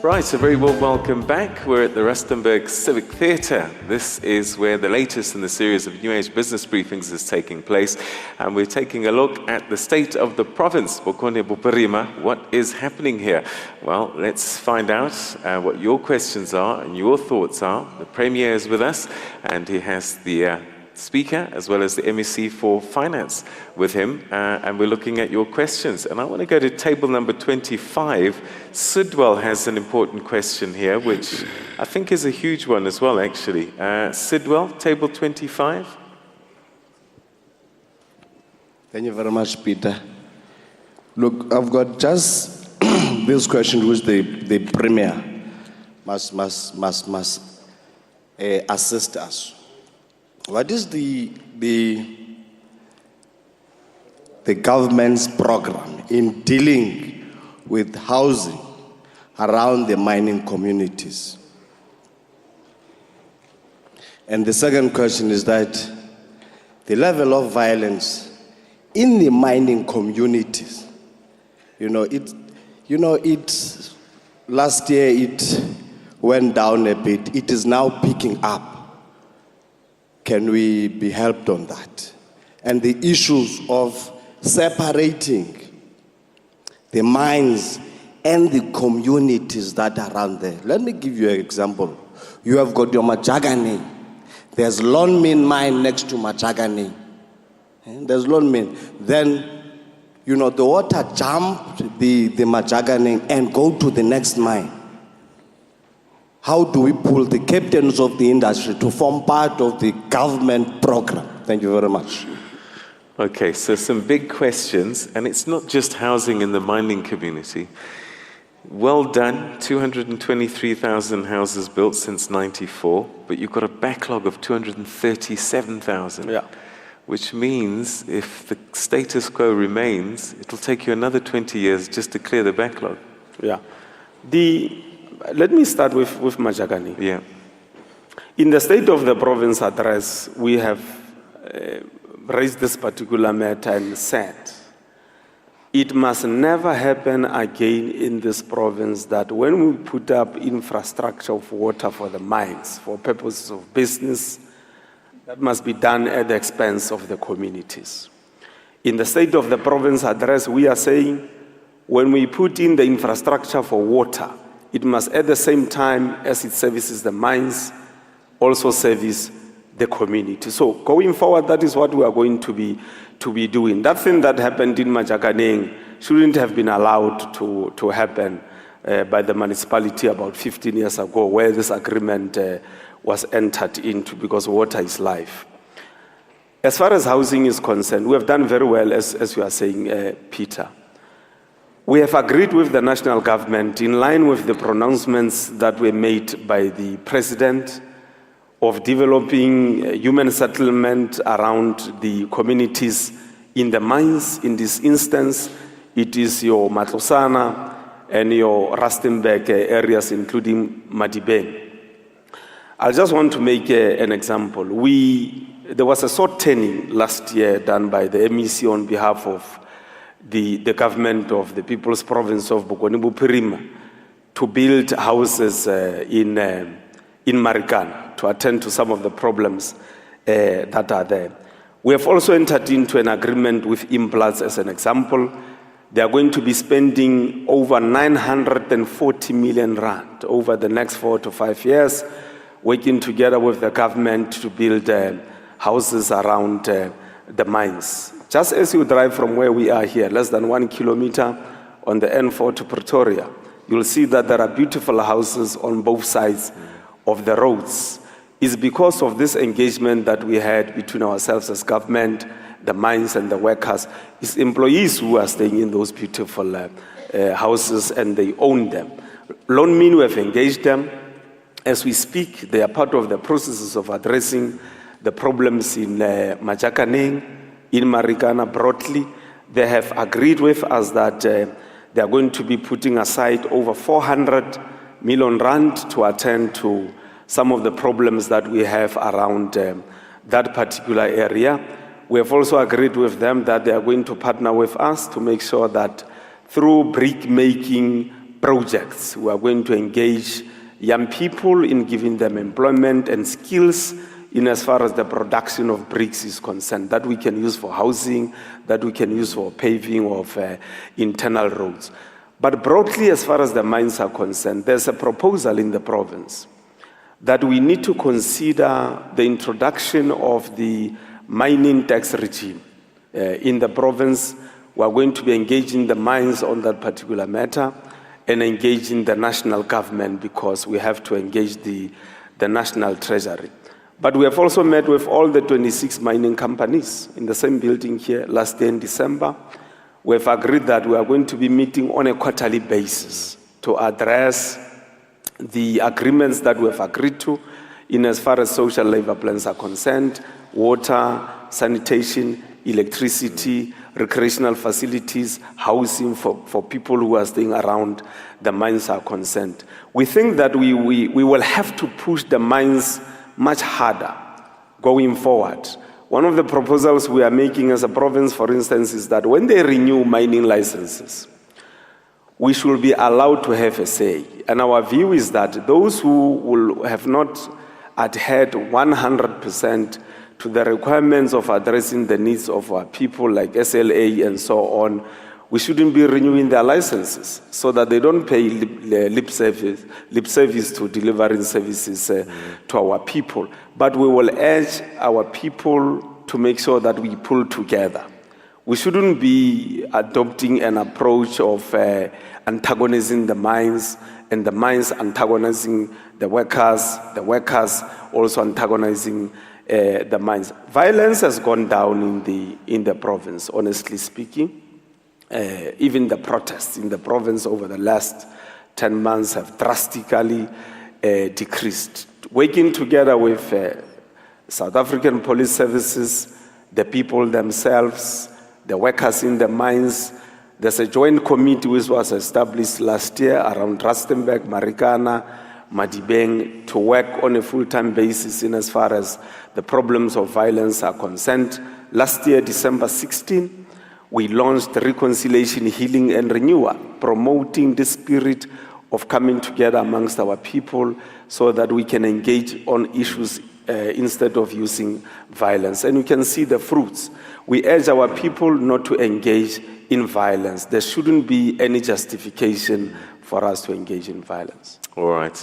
Right, a very warm welcome back. We're at the Rustenburg Civic Theatre. This is where the latest in the series of New Age business briefings is taking place. And we're taking a look at the state of the province, Bokone Bophirima. What is happening here? Well, let's find out what your questions are and your thoughts are. The Premier is with us, and he has the Speaker as well as the MEC for Finance with him, and we're looking at your questions. And I want to go to table number 25. Sidwell has an important question here, which I think is a huge one as well, actually. Sidwell, table 25. Thank you very much, Peter. Look, I've got just this question which the Premier must assist us. What is the government's program in dealing with housing around the mining communities? And the second question is that the level of violence in the mining communities, last year it went down a bit. It is now picking up. Can we be helped on that? And the issues of separating the mines and the communities that are around there. Let me give you an example. You have got your Majagane. There's Lone Min mine next to Majagane. There's Lone Min. Then, the water jump the Majagane and go to the next mine. How do we pull the captains of the industry to form part of the government program? Thank you very much. Okay, so some big questions, and it's not just housing in the mining community. Well done, 223,000 houses built since '94, but you've got a backlog of 237,000. Yeah. Which means if the status quo remains, it'll take you another 20 years just to clear the backlog. Yeah. Let me start with Majagane. Yeah. In the State of the Province address, we have raised this particular matter and said, it must never happen again in this province that when we put up infrastructure of water for the mines, for purposes of business, that must be done at the expense of the communities. In the State of the Province address, we are saying, when we put in the infrastructure for water, it must, at the same time as it services the mines, also service the community. So going forward, that is what we are going to be doing. That thing that happened in Majagane shouldn't have been allowed to happen by the municipality about 15 years ago, where this agreement was entered into, because water is life. As far as housing is concerned, we have done very well, as you are saying, Peter. We have agreed with the national government, in line with the pronouncements that were made by the president, of developing human settlement around the communities in the mines. In this instance, it is your Matlosana and your Rustenburg areas, including Madibeng. I just want to make an example. There was a sword turning last year done by the MEC on behalf of the government of the People's Province of Bokone Bophirima to build houses in Marikana to attend to some of the problems that are there. We have also entered into an agreement with Implats as an example. They are going to be spending over 940 million rand over the next 4 to 5 years, working together with the government to build houses around the mines. Just as you drive from where we are here, less than 1 kilometer on the N4 to Pretoria, you'll see that there are beautiful houses on both sides of the roads. It's because of this engagement that we had between ourselves as government, the mines and the workers. It's employees who are staying in those beautiful houses, and they own them. Lone Min, we have engaged them. As we speak, they are part of the processes of addressing the problems in Majagane, in Marikana broadly. They have agreed with us that they are going to be putting aside over 400 million rand to attend to some of the problems that we have around that particular area. We have also agreed with them that they are going to partner with us to make sure that through brick-making projects. We are going to engage young people in giving them employment and skills in as far as the production of bricks is concerned, that we can use for housing, that we can use for paving of internal roads. But broadly, as far as the mines are concerned, there's a proposal in the province that we need to consider the introduction of the mining tax regime. In the province, we are going to be engaging the mines on that particular matter and engaging the national government because we have to engage the national treasury. But we have also met with all the 26 mining companies in the same building here last year in December. We have agreed that we are going to be meeting on a quarterly basis to address the agreements that we have agreed to in as far as social labor plans are concerned, water, sanitation, electricity, recreational facilities, housing for people who are staying around the mines are concerned. We think that we will have to push the mines much harder going forward. One of the proposals we are making as a province, for instance, is that when they renew mining licenses, we should be allowed to have a say. And our view is that those who will have not adhered 100% to the requirements of addressing the needs of our people, like SLA and so on, we shouldn't be renewing their licenses so that they don't pay lip service to delivering services to our people. But we will urge our people to make sure that we pull together. We shouldn't be adopting an approach of antagonizing the mines, and the mines antagonizing the workers also antagonizing the mines. Violence has gone down in the province, honestly speaking. Even the protests in the province over the last 10 months have drastically decreased. Working together with South African police services, the people themselves, the workers in the mines, there's a joint committee which was established last year around Rustenburg, Marikana, Madibeng, to work on a full-time basis in as far as the problems of violence are concerned. Last year, December 16, we launched Reconciliation, Healing and Renewal, promoting the spirit of coming together amongst our people so that we can engage on issues instead of using violence. And we can see the fruits. We urge our people not to engage in violence. There shouldn't be any justification for us to engage in violence. All right.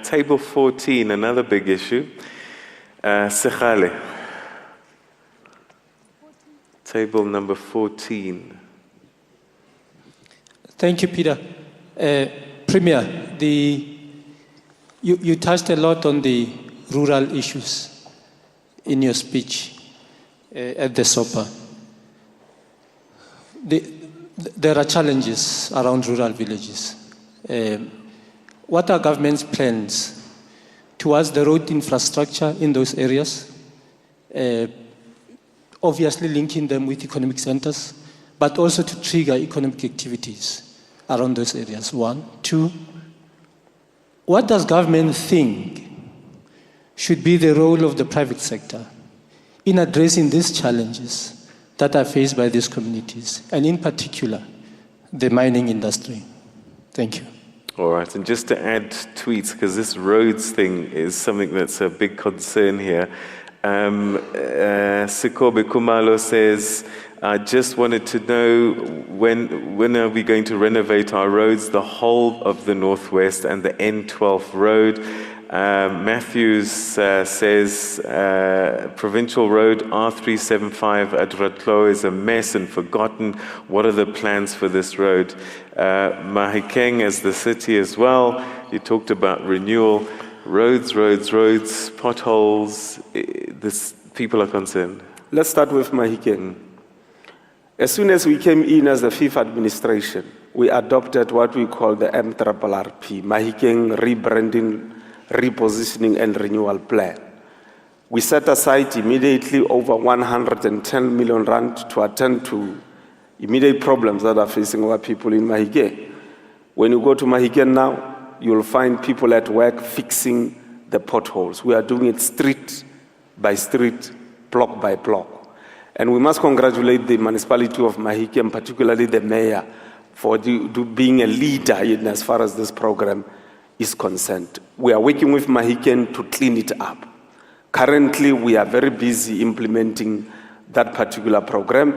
Table 14, another big issue. Sekgale. Table number 14. Thank you, Peter. Premier, you touched a lot on the rural issues in your speech at the Supra. There are challenges around rural villages. What are government's plans towards the road infrastructure in those areas? Obviously linking them with economic centers, but also to trigger economic activities around those areas, 1. 2, what does government think should be the role of the private sector in addressing these challenges that are faced by these communities, and in particular, the mining industry? Thank you. All right, and just to add tweets, because this roads thing is something that's a big concern here. Sikobe Kumalo says, I just wanted to know when are we going to renovate our roads, the whole of the Northwest and the N12 road. Matthews says, Provincial Road R375 at Ratlo is a mess and forgotten. What are the plans for this road? Mahikeng as the city as well. You talked about renewal. Roads, potholes, people are concerned. Let's start with Mahikeng. As soon as we came in as the 5th administration, we adopted what we call the MRRP, Mahikeng Rebranding, Repositioning and Renewal Plan. We set aside immediately over 110 million rand to attend to immediate problems that are facing our people in Mahikeng. When you go to Mahikeng now, you'll find people at work fixing the potholes. We are doing it street by street, block by block. And we must congratulate the municipality of Mahikeng, particularly the mayor, for being a leader in as far as this program is concerned. We are working with Mahikeng to clean it up. Currently, we are very busy implementing that particular program.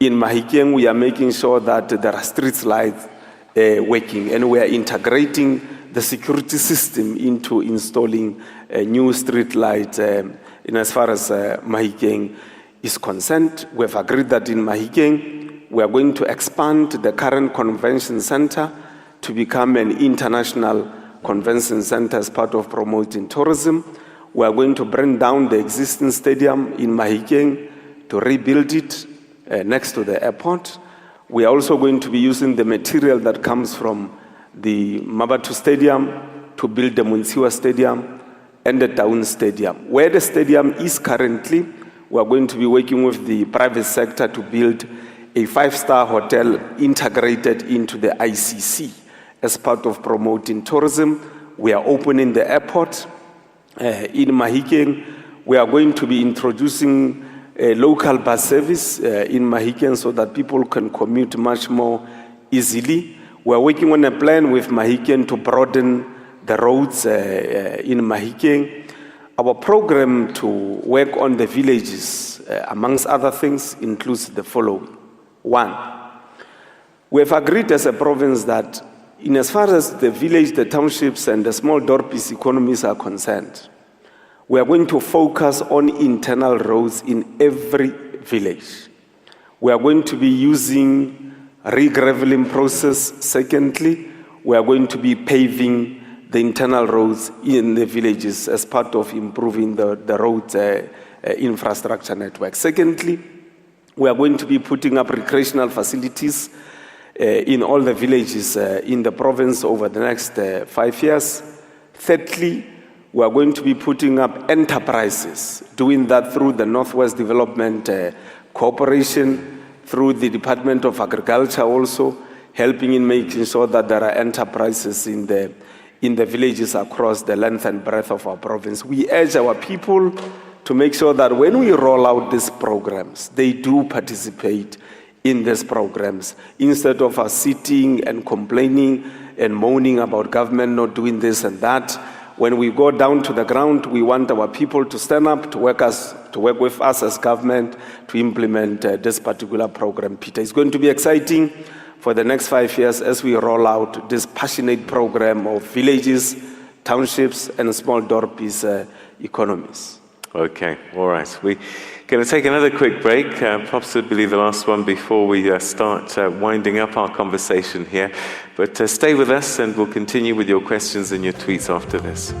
In Mahikeng, we are making sure that there are street lights working, and we are integrating the security system into installing new street lights in as far as Mahikeng is concerned. We have agreed that in Mahikeng, we are going to expand the current convention center to become an international convention center as part of promoting tourism. We are going to bring down the existing stadium in Mahikeng to rebuild it next to the airport. We are also going to be using the material that comes from the Mabatu Stadium to build the Munsiwa Stadium and the Town Stadium. Where the stadium is currently, we are going to be working with the private sector to build a 5-star hotel integrated into the ICC as part of promoting tourism. We are opening the airport in Mahikeng. We are going to be introducing a local bus service in Mahikeng so that people can commute much more easily. We are working on a plan with Mahikeng to broaden the roads in Mahikeng. Our program to work on the villages, amongst other things, includes the following. 1, we have agreed as a province that in as far as the village, the townships, and the small Dorpis economies are concerned, we are going to focus on internal roads in every village. We are going to be using re-graveling process. Secondly, we are going to be paving the internal roads in the villages as part of improving the road infrastructure network. Secondly, we are going to be putting up recreational facilities in all the villages in the province over the next 5 years. Thirdly, we are going to be putting up enterprises, doing that through the Northwest Development Corporation, through the Department of Agriculture also, helping in making sure that there are enterprises in the villages across the length and breadth of our province. We urge our people to make sure that when we roll out these programs, they do participate in these programs, instead of us sitting and complaining and moaning about government not doing this and that. When we go down to the ground, we want our people to stand up, to work with us as government to implement this particular program, Peter. It's going to be exciting for the next 5 years as we roll out this passionate program of villages, townships, and small Dorpis economies. Okay, all right. We're going to take another quick break, possibly the last one before we start winding up our conversation here. But stay with us and we'll continue with your questions and your tweets after this.